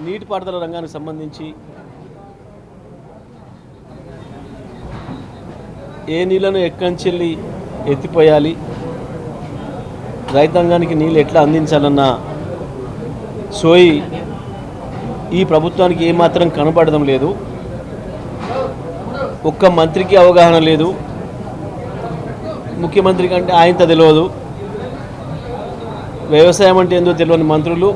నీటిపారుదల రంగానికి సంబంధించి ఏ నీళ్లను ఎక్కంచెల్లి ఎత్తిపోయాలి, రైతాంగానికి నీళ్ళు ఎట్లా అందించాలన్న సోయి ఈ ప్రభుత్వానికి ఏమాత్రం కనబడడం లేదు. ఒక్క మంత్రికి అవగాహన లేదు, ముఖ్యమంత్రి కంటే ఆయనతో తెలియదు, వ్యవసాయం అంటే ఏందో తెలియని మంత్రులు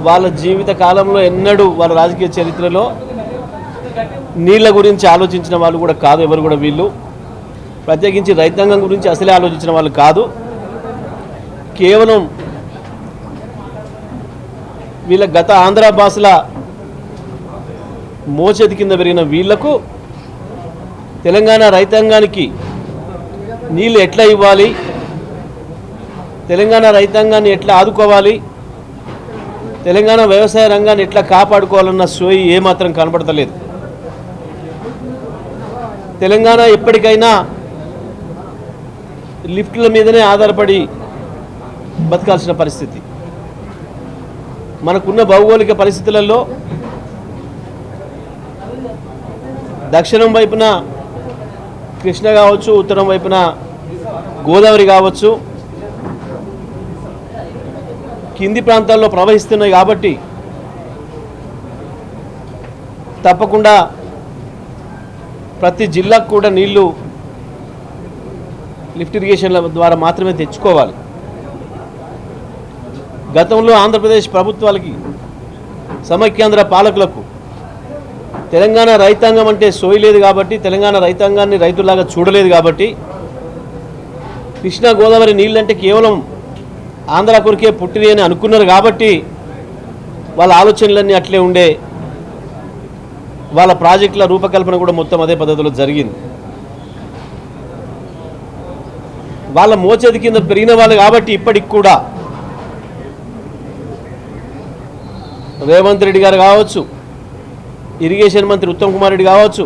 వాళ్ళ జీవిత కాలంలో ఎన్నడూ వాళ్ళ రాజకీయ చరిత్రలో నీళ్ళ గురించి ఆలోచించిన వాళ్ళు కూడా కాదు. ఎవరు కూడా వీళ్ళు ప్రత్యేకించి రైతాంగం గురించి అసలే ఆలోచించిన వాళ్ళు కాదు. కేవలం వీళ్ళ గత ఆంధ్ర భాషల మోచేతి కింద పెరిగిన వీళ్లకు తెలంగాణ రైతాంగానికి నీళ్ళు ఎట్లా ఇవ్వాలి, తెలంగాణ రైతాంగాన్ని ఎట్లా ఆదుకోవాలి, తెలంగాణ వ్యవసాయ రంగాన్ని ఎట్లా కాపాడుకోవాలన్న సోయి ఏమాత్రం కనబడతలేదు. తెలంగాణ ఎప్పటికైనా లిఫ్ట్ల మీదనే ఆధారపడి బతకాల్సిన పరిస్థితి. మనకున్న భౌగోళిక పరిస్థితులలో దక్షిణం వైపున కృష్ణ కావచ్చు, ఉత్తరం వైపున గోదావరి కావచ్చు, కింది ప్రాంతాల్లో ప్రవహిస్తున్నాయి. కాబట్టి తప్పకుండా ప్రతి జిల్లాకు కూడా నీళ్లు లిఫ్ట్ ఇరిగేషన్ల ద్వారా మాత్రమే తెచ్చుకోవాలి. గతంలో ఆంధ్రప్రదేశ్ ప్రభుత్వాలకి, సమైక్యాంధ్ర పాలకులకు తెలంగాణ రైతాంగం అంటే సోయి లేదు కాబట్టి, తెలంగాణ రైతాంగాన్ని రైతులాగా చూడలేదు కాబట్టి, కృష్ణా గోదావరి నీళ్ళంటే కేవలం ఆంధ్ర కొరికే పుట్టిని అని అనుకున్నారు కాబట్టి వాళ్ళ ఆలోచనలన్నీ అట్లే ఉండే, వాళ్ళ ప్రాజెక్టుల రూపకల్పన కూడా మొత్తం అదే పద్ధతిలో జరిగింది. వాళ్ళ మోచేతి కింద పెరిగిన వాళ్ళు కాబట్టి ఇప్పటికి కూడా రేవంత్ రెడ్డి గారు కావచ్చు, ఇరిగేషన్ మంత్రి ఉత్తమ్ కుమార్ రెడ్డి కావచ్చు,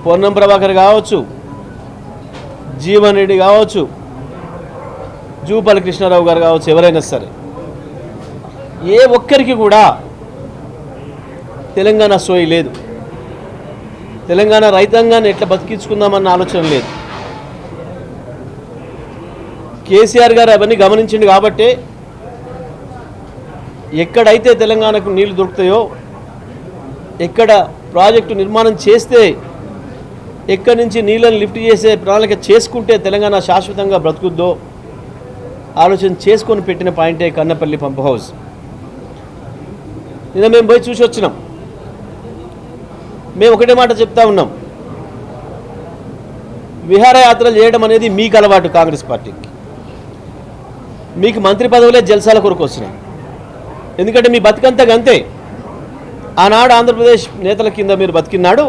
పొన్నం ప్రభాకర్ కావచ్చు, జీవన్ రెడ్డి కావచ్చు, జూపల్లి కృష్ణారావు గారు కావచ్చు, ఎవరైనా సరే ఏ ఒక్కరికి కూడా తెలంగాణ సోయి లేదు. తెలంగాణ రైతాంగాన్ని ఎట్లా బతికించుకుందామన్న ఆలోచన లేదు. కేసీఆర్ గారు అవన్నీ గమనించింది కాబట్టి ఎక్కడైతే తెలంగాణకు నీళ్లు దొరుకుతాయో, ఎక్కడ ప్రాజెక్టు నిర్మాణం చేస్తే, ఎక్కడి నుంచి నీళ్ళని లిఫ్ట్ చేసే ప్రణాళిక చేసుకుంటే తెలంగాణ శాశ్వతంగా బ్రతుకుద్దో ఆలోచన చేసుకొని పెట్టిన పాయింటే కన్నపల్లి పంప్ హౌస్. నిన్న మేము పోయి చూసి వచ్చినాం. మేము ఒకటే మాట చెప్తా ఉన్నాం, విహారయాత్రలు చేయడం అనేది మీకు అలవాటు. కాంగ్రెస్ పార్టీకి మీకు మంత్రి పదవులే జల్సాల కొరకు వస్తున్నాయి. ఎందుకంటే మీ బతికంతా గంతే. ఆనాడు ఆంధ్రప్రదేశ్ నేతల కింద మీరు బతికినాడు,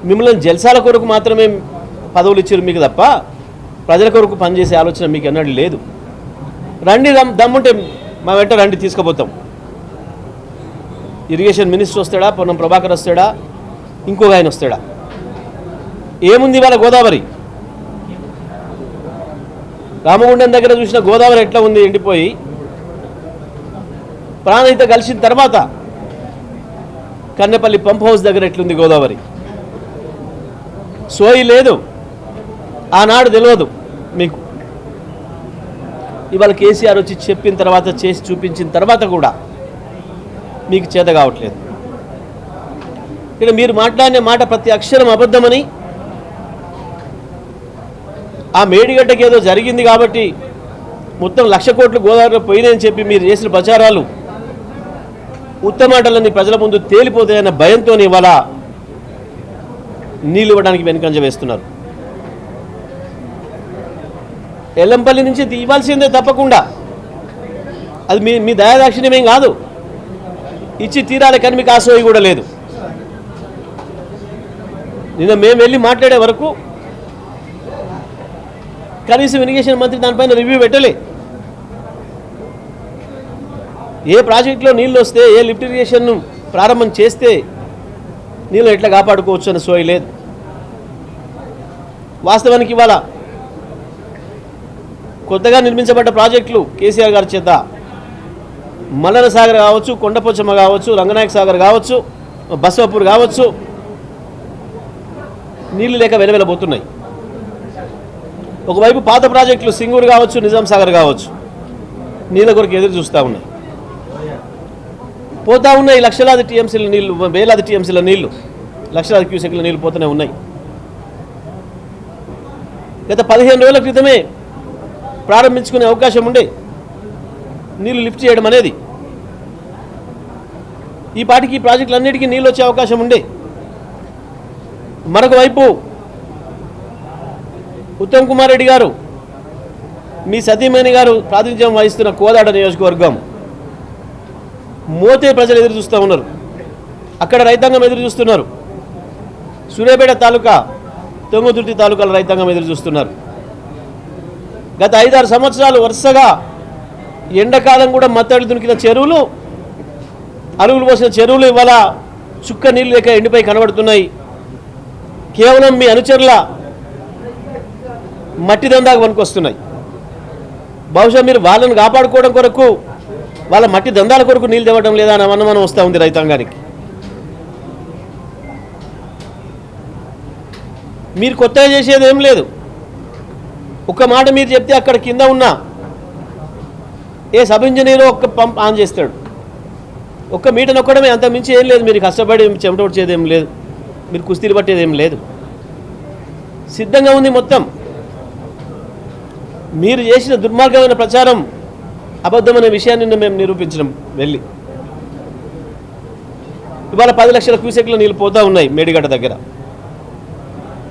మిమ్మల్ని జల్సాల కొరకు మాత్రమే పదవులు ఇచ్చారు మీకు తప్ప ప్రజల కొరకు పనిచేసే ఆలోచన మీకు ఎన్నడూ లేదు. రండి, దమ్ముంటే మా వెంట రండి, తీసుకుపోతాం. ఇరిగేషన్ మినిస్టర్ వస్తాడా, పొన్నం ప్రభాకర్ వస్తాడా, ఇంకొక ఆయన వస్తాడా? ఏముంది ఇవాళ గోదావరి? రామగుండం దగ్గర చూసిన గోదావరి ఎట్లా ఉంది, ఎండిపోయి. ప్రాణహిత కలిసిన తర్వాత కన్నెపల్లి పంప్ హౌస్ దగ్గర ఎట్లుంది గోదావరి? సోయి లేదు, ఆనాడు తెలియదు మీకు. ఇవాళ కేసీఆర్ వచ్చి చెప్పిన తర్వాత, చేసి చూపించిన తర్వాత కూడా మీకు చేత కావట్లేదు. ఇక్కడ మీరు మాట్లాడిన మాట ప్రతి అక్షరం అబద్ధమని, ఆ మేడిగడ్డకి ఏదో జరిగింది కాబట్టి మొత్తం 1,00,000 కోట్లు గోదావరిలో పోయినాయని చెప్పి మీరు చేసిన ప్రచారాలు ఉత్తమాటలన్నీ ప్రజల ముందు తేలిపోతాయన్న భయంతో ఇవాళ నీళ్ళు ఇవ్వడానికి వెనుకంజ వేస్తున్నారు. ఎల్లంపల్లి నుంచి ఇవ్వాల్సిందే తప్పకుండా, అది మీ దయాదాక్షిణ్యమేం కాదు, ఇచ్చి తీరాలి. కానీ మీకు ఆశోయి కూడా లేదు. నిన్న మేము వెళ్ళి మాట్లాడే వరకు కనీసం ఇరిగేషన్ మంత్రి దానిపైన రివ్యూ పెట్టలే. ఏ ప్రాజెక్టులో నీళ్ళు వస్తే, ఏ లిఫ్ట్ ఇరిగేషన్ను ప్రారంభం చేస్తే నీళ్ళు ఎట్లా కాపాడుకోవచ్చు అని సోయి లేదు. వాస్తవానికి ఇవాళ కొత్తగా నిర్మించబడ్డ ప్రాజెక్టులు కేసీఆర్ గారి చేత మల్లన సాగర్ కావచ్చు, కొండపోచమ్మ కావచ్చు, రంగనాయక సాగర్ కావచ్చు, బసవపూర్ కావచ్చు, నీళ్లు లేక వెలవెలబోతున్నాయి. ఒకవైపు పాత ప్రాజెక్టులు సింగూరు కావచ్చు, నిజాం సాగర్ కావచ్చు, నీళ్ళ కొరకు ఎదురు చూస్తూ ఉన్నాయి. పోతూ ఉన్నాయి లక్షలాది టీఎంసీల నీళ్లు, వేలాది టీఎంసీల నీళ్లు, లక్షలాది క్యూసెక్ల నీళ్లు పోతూనే ఉన్నాయి. గత 15 రోజుల క్రితమే ప్రారంభించుకునే అవకాశం ఉండే నీళ్లు లిఫ్ట్ చేయడం అనేది. ఈ పాటికి ఈ ప్రాజెక్టులన్నిటికీ నీళ్ళు వచ్చే అవకాశం ఉండే. మరొక వైపు ఉత్తమ్ కుమార్ రెడ్డి గారు, మీ సతీమణి గారు ప్రాతినిధ్యం వహిస్తున్న కోదాడ నియోజకవర్గం మోతే ప్రజలు ఎదురు చూస్తూ ఉన్నారు. అక్కడ రైతాంగం ఎదురు చూస్తున్నారు. సూర్యాపేట తాలూకా, తుంగతుర్తి తాలూకాల రైతాంగం ఎదురు చూస్తున్నారు. గత 5-6 సంవత్సరాలు వరుసగా ఎండాకాలం కూడా మత్తడి దునికిన చెరువులు, అరుగులు పోసిన చెరువులు ఇవాళ చుక్క నీళ్ళు లేక ఎండిపై కనబడుతున్నాయి. కేవలం మీ అనుచరుల మట్టి దందాకు పనికొస్తున్నాయి. బహుశా మీరు వాళ్ళని కాపాడుకోవడం కొరకు, వాళ్ళ మట్టి దందాల కొరకు నీళ్ళు తేవడం లేదా అని అనుమానం వస్తూ ఉంది రైతాంగానికి. మీరు కొత్తగా చేసేది ఏం లేదు. ఒక్క మాట మీరు చెప్తే అక్కడ కింద ఉన్న ఏ సబ్ ఇంజనీరు ఒక్క పంప్ ఆన్ చేస్తాడు. ఒక్క మీటర్ నొక్కడమే, అంత మించి ఏం లేదు. మీరు కష్టపడి చెమట వచ్చేది ఏం లేదు, మీరు కుస్తీలు పట్టేది ఏం లేదు. సిద్ధంగా ఉంది మొత్తం. మీరు చేసిన దుర్మార్గమైన ప్రచారం అబద్ధమనే విషయాన్ని మేము నిరూపించడం వెళ్ళి. ఇవాళ 10 లక్షల క్యూసెక్ల నీళ్ళు పోతూ ఉన్నాయి మేడిగడ్డ దగ్గర.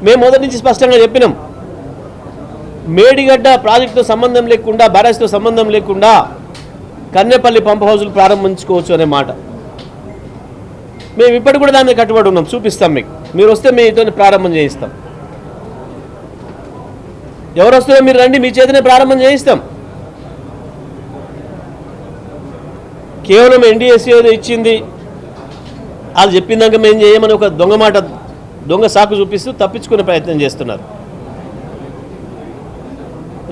మేము మొదటి నుంచి స్పష్టంగా చెప్పినాం, మేడిగడ్డ ప్రాజెక్టుతో సంబంధం లేకుండా, బ్యారేజ్తో సంబంధం లేకుండా కన్నెపల్లి పంప్ హౌజులు ప్రారంభించుకోవచ్చు అనే మాట. మేము ఇప్పటికి కూడా దాన్ని కట్టుబడి ఉన్నాం. చూపిస్తాం మీకు. మీరు వస్తే మీతో ప్రారంభం చేయిస్తాం. ఎవరు వస్తారో మీరు రండి, మీ చేతనే ప్రారంభం చేయిస్తాం. కేవలం ఎన్డీఎస్సీ ఇచ్చింది, వాళ్ళు చెప్పిందాక మేము చేయమని ఒక దొంగ మాట, దొంగ సాకు చూపిస్తూ తప్పించుకునే ప్రయత్నం చేస్తున్నారు.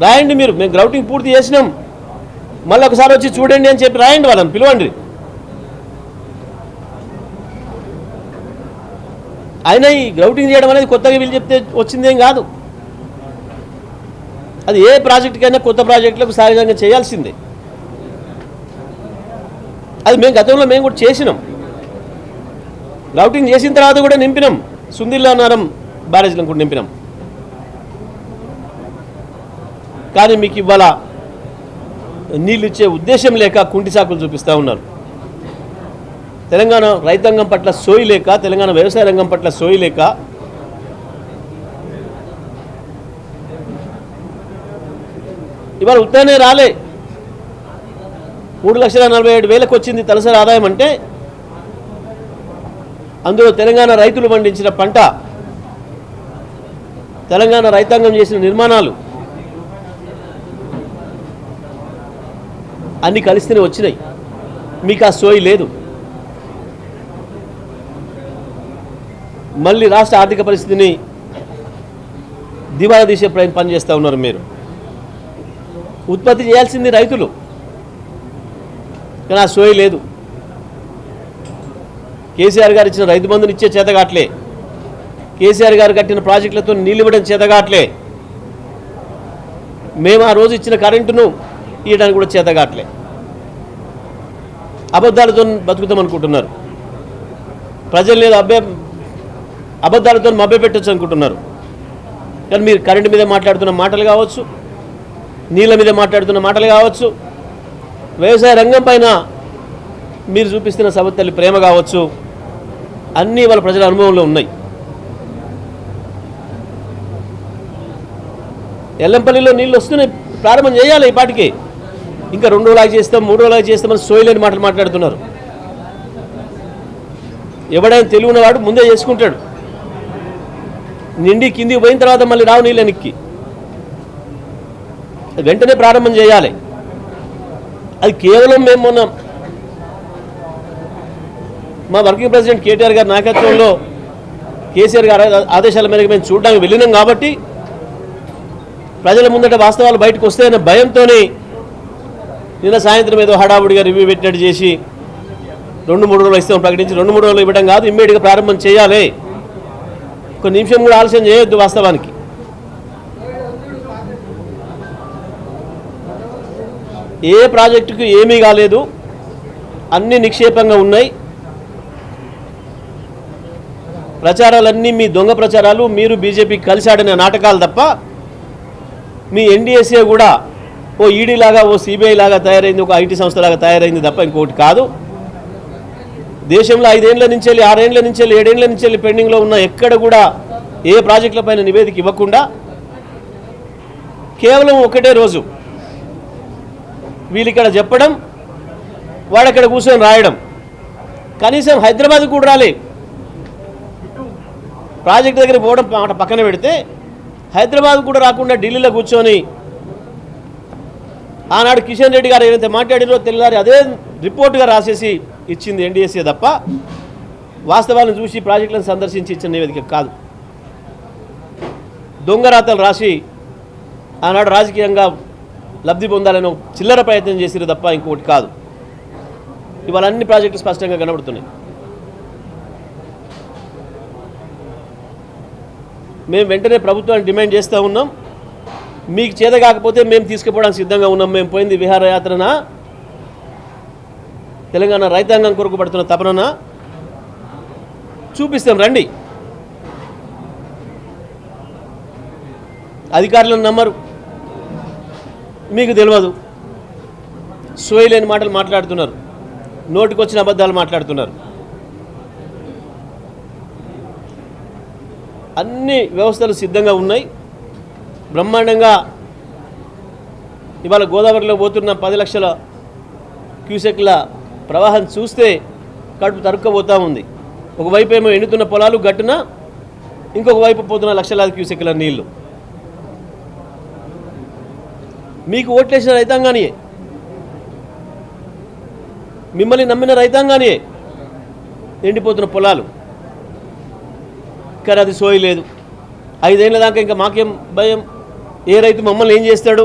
రాయండి మీరు, మేము గ్రౌటింగ్ పూర్తి చేసినాం, మళ్ళీ ఒకసారి వచ్చి చూడండి అని చెప్పి రాయండి, వాళ్ళని పిలవండి. అయినా ఈ గ్రౌటింగ్ చేయడం అనేది కొత్తగా వీళ్ళు చెప్తే వచ్చిందేం కాదు. అది ఏ ప్రాజెక్టుకైనా కొత్త ప్రాజెక్టులకు సహజంగా చేయాల్సిందే. అది మేము గతంలో మేము కూడా చేసినాం. గ్రౌటింగ్ చేసిన తర్వాత కూడా నింపినాం. సుందిల్లా నారం బ్యారేజ్లను కూడా నింపినాం. కానీ మీకు ఇవాళ నీళ్ళు ఇచ్చే ఉద్దేశం లేక కుంటి సాకులు చూపిస్తూ ఉన్నారు. తెలంగాణ రైతాంగం పట్ల సోయి లేక, తెలంగాణ వ్యవసాయ రంగం పట్ల సోయి లేక ఇవాళ ఉత్తరానే రాలే. 3,47,000 వచ్చింది తలసరి ఆదాయం. అంటే అందులో తెలంగాణ రైతులు పండించిన పంట, తెలంగాణ రైతాంగం చేసిన నిర్మాణాలు అన్నీ కలిస్తేనే వచ్చినాయి. మీకు ఆ సోయి లేదు. మళ్ళీ రాష్ట్ర ఆర్థిక పరిస్థితిని దివాలా తీసే పని చేస్తూ ఉన్నారు. మీరు ఉత్పత్తి చేయాల్సింది రైతులు, కానీ ఆ సోయి లేదు. కేసీఆర్ గారు ఇచ్చిన రైతు బంధుని ఇచ్చే చేతగాట్లే, కేసీఆర్ గారు కట్టిన ప్రాజెక్టులతో నీళ్ళు ఇవ్వడం చేతగాట్లే, మేము ఆ రోజు ఇచ్చిన కరెంటును ఇవ్వడానికి కూడా చేతగాట్లే. అబద్ధాలతో బతుకుతాం అనుకుంటున్నారు. ప్రజలు అబద్ధాలతో మభ్యపెట్టచ్చు అనుకుంటున్నారు. కానీ మీరు కరెంటు మీద మాట్లాడుతున్న మాటలు కావచ్చు, నీళ్ళ మీద మాట్లాడుతున్న మాటలు కావచ్చు, వ్యవసాయ రంగం పైన మీరు చూపిస్తున్న సవతల్లి ప్రేమ కావచ్చు, అన్నీ వాళ్ళ ప్రజల అనుభవంలో ఉన్నాయి. ఎల్లంపల్లిలో నీళ్ళు వస్తున్నాయి, ప్రారంభం చేయాలి. ఈ పాటికి ఇంకా 2 రోజులాగా చేస్తాం, 3 రోజులాగా చేస్తామని సోయలేని మాటలు మాట్లాడుతున్నారు. ఎవడైనా తెలివి ఉన్నవాడు ముందే చేసుకుంటాడు. నిండి కిందికి పోయిన తర్వాత మళ్ళీ రావు నీళ్ళు వెనక్కి. వెంటనే ప్రారంభం చేయాలి. అది కేవలం మేము మొన్న మా వర్కింగ్ ప్రెసిడెంట్ కేటీఆర్ గారి నాయకత్వంలో కేసీఆర్ గారి ఆదేశాల మేరకు మేము చూడడానికి వెళ్ళినాం కాబట్టి ప్రజల ముందట వాస్తవాలు బయటకు వస్తాయన్న భయంతోనే నిన్న సాయంత్రం ఏదో హడావుడిగా రివ్యూ పెట్టినట్టు చేసి 2-3 రోజులు ఇస్తాం ప్రకటించి 2-3 రోజులు ఇవ్వడం కాదు, ఇమ్మీడియట్గా ప్రారంభం చేయాలి. ఒక నిమిషం కూడా ఆలస్యం చేయొద్దు. వాస్తవానికి ఏ ప్రాజెక్టుకు ఏమీ కాలేదు, అన్నీ నిక్షేపంగా ఉన్నాయి. ప్రచారాలన్నీ మీ దొంగ ప్రచారాలు, మీరు బీజేపీ కలిసి ఆడిన నాటకాలు తప్ప మీ ఎన్డీఎస్ఏ కూడా ఓ ఈడీ లాగా, ఓ సిబిఐ లాగా తయారైంది, ఒక ఐటీ సంస్థలాగా తయారైంది తప్ప ఇంకొకటి కాదు. దేశంలో 5 ఏళ్ల నుంచి 6 ఏళ్ల నుంచి 7 ఏళ్ల నుంచి పెండింగ్లో ఉన్న ఎక్కడ కూడా ఏ ప్రాజెక్టులపైన నివేదిక ఇవ్వకుండా కేవలం ఒకటే రోజు వీళ్ళు ఇక్కడ చెప్పడం, వాడక్కడ కూర్చొని రాయడం. కనీసం హైదరాబాద్ కూడా రాలే. ప్రాజెక్ట్ దగ్గర పోవడం మాట పక్కన పెడితే హైదరాబాద్ కూడా రాకుండా ఢిల్లీలో కూర్చొని ఆనాడు కిషన్ రెడ్డి గారు ఏదైతే మాట్లాడారో తెల్లారి అదే రిపోర్టుగా రాసేసి ఇచ్చింది ఎన్డీఎస్ఏ తప్ప వాస్తవాలను చూసి ప్రాజెక్టులను సందర్శించి ఇచ్చిన నివేదిక కాదు. దొంగరాతలు రాసి ఆనాడు రాజకీయంగా లబ్ధి పొందాలని చిల్లర ప్రయత్నం చేసిరు తప్ప ఇంకొకటి కాదు. ఇవాళ అన్ని ప్రాజెక్టులు స్పష్టంగా కనబడుతున్నాయి. మేము వెంటనే ప్రభుత్వాన్ని డిమాండ్ చేస్తూ ఉన్నాం. మీకు చేత కాకపోతే మేము తీసుకుపోవడానికి సిద్ధంగా ఉన్నాం. మేము పోయింది విహారయాత్రన, తెలంగాణ రైతాంగం కొరకు పడుతున్న తపనన చూపిస్తాం, రండి. అధికారులను నమ్మరు, మీకు తెలియదు, సోయలేని మాటలు మాట్లాడుతున్నారు, నోటికొచ్చిన అబద్ధాలు మాట్లాడుతున్నారు. అన్ని వ్యవస్థలు సిద్ధంగా ఉన్నాయి. బ్రహ్మాండంగా ఇవాళ గోదావరిలో పోతున్న 10 లక్షల క్యూసెక్ల ప్రవాహం చూస్తే కడుపు తరుక్కపోతూ ఉంది. ఒకవైపు ఏమో ఎండుతున్న పొలాలు గట్టున, ఇంకొక వైపు పోతున్న లక్షలాది క్యూసెక్ల నీళ్లు. మీకు ఓట్లేసిన రైతాంగానియే, మిమ్మల్ని నమ్మిన రైతాంగానియే ఎండిపోతున్న పొలాలు. కానీ అది సోయి లేదు. 5 ఏళ్ల దాకా ఇంకా మాకేం భయం, ఏ రైతు మమ్మల్ని ఏం చేస్తాడు,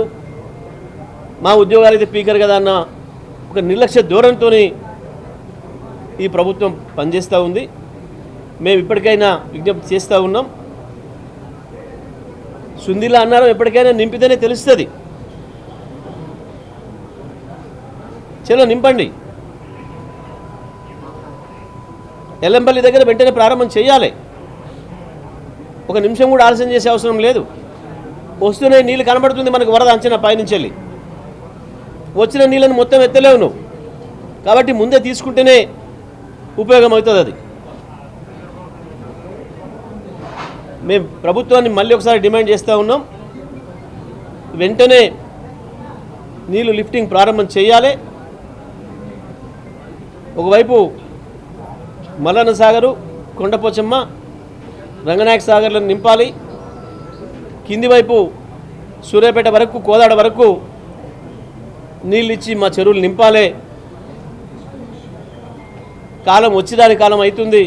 మా ఉద్యోగాలు అయితే పీకర్ కదా అన్న ఒక నిర్లక్ష్య ధోరణితో ఈ ప్రభుత్వం పనిచేస్తూ ఉంది. మేము ఇప్పటికైనా విజ్ఞప్తి చేస్తూ ఉన్నాం. సుందిలా అన్నారం ఎప్పటికైనా నింపితేనే తెలుస్తుంది. చలో నింపండి. ఎల్లంపల్లి దగ్గర వెంటనే ప్రారంభం చేయాలి. ఒక నిమిషం కూడా ఆలస్యం చేసే అవసరం లేదు. వస్తూనే నీళ్ళు కనబడుతుంది మనకు, వరద అంచనా పైనుంచి వెళ్ళి వచ్చిన నీళ్ళని మొత్తం ఎత్తలేవు నువ్వు. కాబట్టి ముందే తీసుకుంటేనే ఉపయోగం అవుతుంది. అది మేము ప్రభుత్వాన్ని మళ్ళీ ఒకసారి డిమాండ్ చేస్తూ ఉన్నాం. వెంటనే నీళ్ళు లిఫ్టింగ్ ప్రారంభం చేయాలి. ఒకవైపు మల్లన్న సాగరు, కొండపోచమ్మ, రంగనాయక సాగర్లను నింపాలి. కింది వైపు సూర్యాపేట వరకు, కోదాడ వరకు నీళ్ళు ఇచ్చి మా చెరువులు నింపాలి. కాలం వచ్చేదాని కాలం అవుతుంది.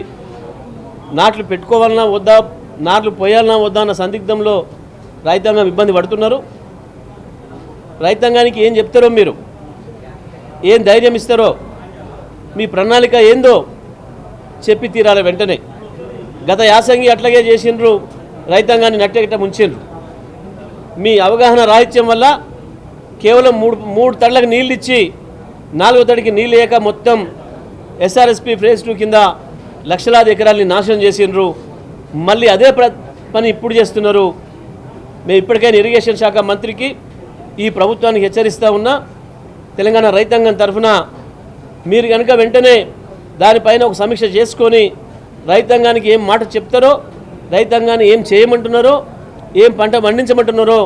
నాట్లు పెట్టుకోవాలన్నా వద్దా, నాట్లు పోయాలన్నా వద్దా అన్న సందిగ్ధంలో రైతాంగం ఇబ్బంది పడుతున్నారు. రైతాంగానికి ఏం చెప్తారో, మీరు ఏం ధైర్యం ఇస్తారో, మీ ప్రణాళిక ఏందో చెప్పి తీరాలి వెంటనే. గత యాసంగి అట్లాగే చేసిండ్రు, రైతాంగాన్ని నట్టెగట్ట ముంచిండ్రు. మీ అవగాహన రాహిత్యం వల్ల కేవలం మూడు తళ్ళకు నీళ్ళు ఇచ్చి 4వ తడికి నీళ్ళు లేక మొత్తం ఎస్ఆర్ఎస్పి ఫేజ్ 2 కింద లక్షలాది ఎకరాలని నాశనం చేసిండ్రు. మళ్ళీ అదే పని ఇప్పుడు చేస్తున్నారు. మేము ఇప్పటికైనా ఇరిగేషన్ శాఖ మంత్రికి, ఈ ప్రభుత్వానికి హెచ్చరిస్తూ ఉన్నా, తెలంగాణ రైతాంగం తరఫున మీరు కనుక వెంటనే దానిపైన ఒక సమీక్ష చేసుకొని రైతాంగానికి ఏం మాట చెప్తారో, రైతాంగాన్ని ఏం చేయమంటున్నారో, ఏం పంట పండించమంటున్నారో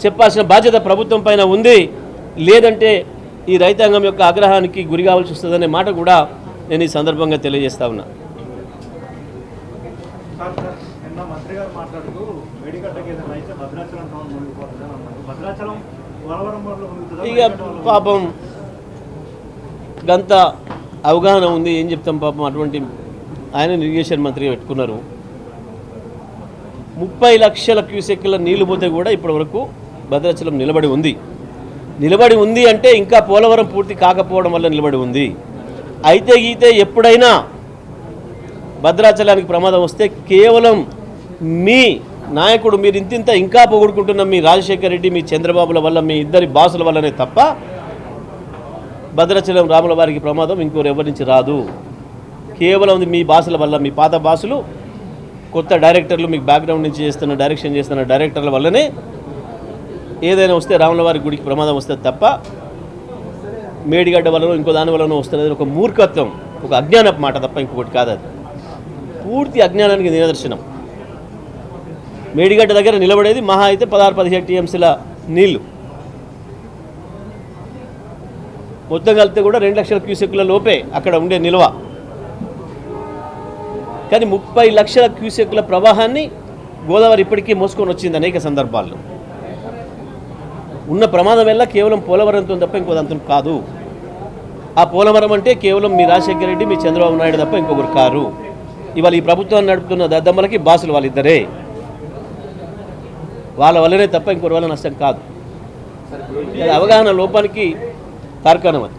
చెప్పాల్సిన బాధ్యత ప్రభుత్వం పైన ఉంది. లేదంటే ఈ రైతాంగం యొక్క ఆగ్రహానికి గురి కావాల్సి వస్తుందనే మాట కూడా నేను ఈ సందర్భంగా తెలియజేస్తా ఉన్నా. ఇక పాపం గంత అవగాహన ఉంది, ఏం చెప్తాం పాపం. అటువంటి ఆయన ఇరిగేషన్ మంత్రిగా పెట్టుకున్నారు. 30 లక్షల క్యూసెక్ల నీళ్లు పోతే కూడా ఇప్పటి వరకు భద్రాచలం నిలబడి ఉంది. నిలబడి ఉంది అంటే ఇంకా పోలవరం పూర్తి కాకపోవడం వల్ల నిలబడి ఉంది. అయితే గీతే ఎప్పుడైనా భద్రాచలానికి ప్రమాదం వస్తే కేవలం మీ నాయకుడు మీరు ఇంతింత ఇంకా పొగుడుకుంటున్న మీ రాజశేఖర్ రెడ్డి మీ చంద్రబాబుల వల్ల మీ ఇద్దరి బాసుల వల్లనే తప్ప భద్రాచలం రాముల వారికి ప్రమాదం ఇంకోరు ఎవరి నుంచి రాదు. కేవలం మీ బాసుల వల్ల, మీ పాత బాసులు కొత్త డైరెక్టర్లు మీకు బ్యాక్గ్రౌండ్ నుంచి డైరెక్షన్ చేస్తున్న డైరెక్టర్ల వల్లనే ఏదైనా వస్తే రాముల వారి గుడికి ప్రమాదం వస్తుంది తప్ప మేడిగడ్డ వలన ఇంకో దాని వలన వస్తుంది. ఒక మూర్ఖత్వం, ఒక అజ్ఞానపు మాట తప్ప ఇంకొకటి కాదు. అది పూర్తి అజ్ఞానానికి నిదర్శనం. మేడిగడ్డ దగ్గర నిలబడేది మహా అయితే 16-17 టీఎంసీల నీళ్లు, మొత్తం కలిపితే కూడా 2 లక్షల క్యూసెక్కుల లోపే అక్కడ ఉండే నిల్వ. కానీ 30 లక్షల క్యూసెక్కుల ప్రవాహాన్ని గోదావరి ఇప్పటికీ మోసుకొని వచ్చింది అనేక సందర్భాల్లో. ఉన్న ప్రమాదం వల్ల కేవలం పోలవరంతో తప్ప ఇంకోదంతం కాదు. ఆ పోలవరం అంటే కేవలం మీ రాజశేఖర రెడ్డి మీ చంద్రబాబు నాయుడు తప్ప ఇంకొకరు కారు. ఇవాళ ఈ ప్రభుత్వాన్ని నడుపుతున్న దద్దమ్మలకి బాసులు వాళ్ళిద్దరే, వాళ్ళ వల్లనే తప్ప ఇంకొకరి వల్ల నష్టం కాదు. అవగాహన లోపానికి తార్కాణం అది.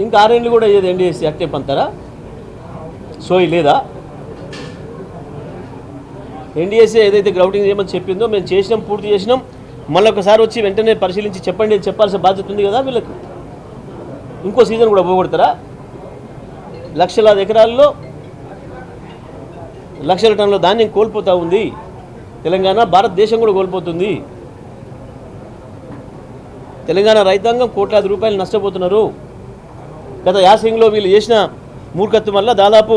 ఇంకా 6 ఏళ్ళు కూడా ఏది ఎన్డీఎస్సీ అట్టే పంతారా? సోయి లేదా? ఎన్డీఎస్సీ ఏదైతే గ్రౌటింగ్ చేయమని చెప్పిందో మేము చేసినాం, పూర్తి చేసినాం. మళ్ళీ ఒకసారి వచ్చి వెంటనే పరిశీలించి చెప్పండి అని చెప్పాల్సిన బాధ్యత ఉంది కదా వీళ్ళకు. ఇంకో సీజన్ కూడా పోగొడతారా? లక్షలాది ఎకరాల్లో లక్షల టన్నుల ధాన్యం కోల్పోతూ ఉంది తెలంగాణ. భారతదేశం కూడా కోల్పోతుంది. తెలంగాణ రైతాంగం కోట్లాది రూపాయలు నష్టపోతున్నారు. గత యాసంగిలో వీళ్ళు చేసిన మూర్ఖత్వం వల్ల దాదాపు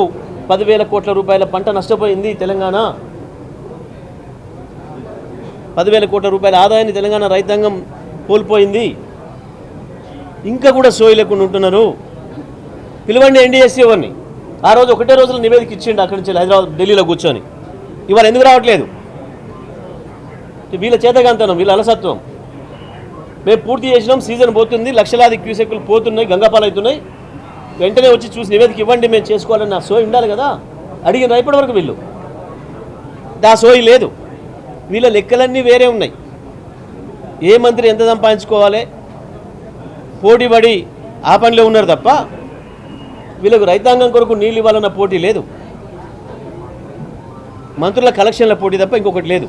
10,000 కోట్ల రూపాయల పంట నష్టపోయింది తెలంగాణ. 10,000 కోట్ల రూపాయల ఆదాయాన్ని తెలంగాణ రైతాంగం కోల్పోయింది. ఇంకా కూడా సోయి లేకుండా ఉంటున్నారు. పిలవండి ఎన్డీఎస్సీ ఎవరిని. ఆ రోజు ఒకటే రోజులో నివేదిక ఇచ్చిండు అక్కడి నుంచి హైదరాబాద్, ఢిల్లీలో కూర్చొని. ఇవాళ ఎందుకు రావట్లేదు? వీళ్ళ చేతగాంతనం, వీళ్ళ అలసత్వం. మేము పూర్తి చేసినాం, సీజన్ పోతుంది, లక్షలాది క్యూసెక్కులు పోతున్నాయి, గంగాపాలు అవుతున్నాయి. వెంటనే వచ్చి చూసి నివేదిక ఇవ్వండి, మేము చేసుకోవాలని నా సోయి ఉండాలి కదా. అడిగిన ఇప్పటి వరకు వీళ్ళు ఆ సోయి లేదు. వీళ్ళ లెక్కలన్నీ వేరే ఉన్నాయి. ఏ మంత్రి ఎంత సంపాదించుకోవాలి పోటీపడి ఆ పనిలో ఉన్నారు తప్ప వీళ్ళకు రైతాంగం కొరకు నీళ్ళు ఇవ్వాలన్న పోటీ లేదు. మంత్రుల కలెక్షన్ల పోటీ తప్ప ఇంకొకటి లేదు.